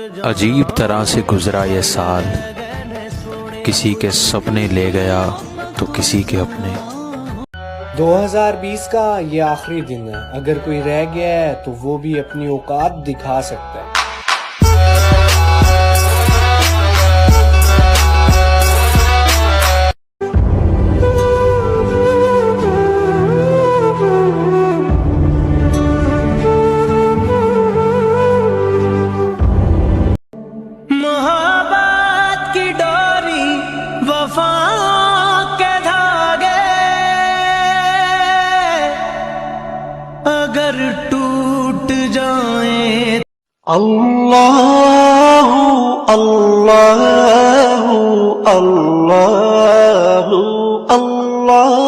अजीब तरह से गुजरा ये साल, किसी के सपने ले गया तो किसी के अपने। 2020 का ये आखिरी दिन है, अगर कोई रह गया है तो वो भी अपनी औकात दिखा सकता है। मोहब्बत की डोरी वफा के धागे अगर टूट जाए। अल्लाहु अल्लाहु अल्लाहु अल्लाह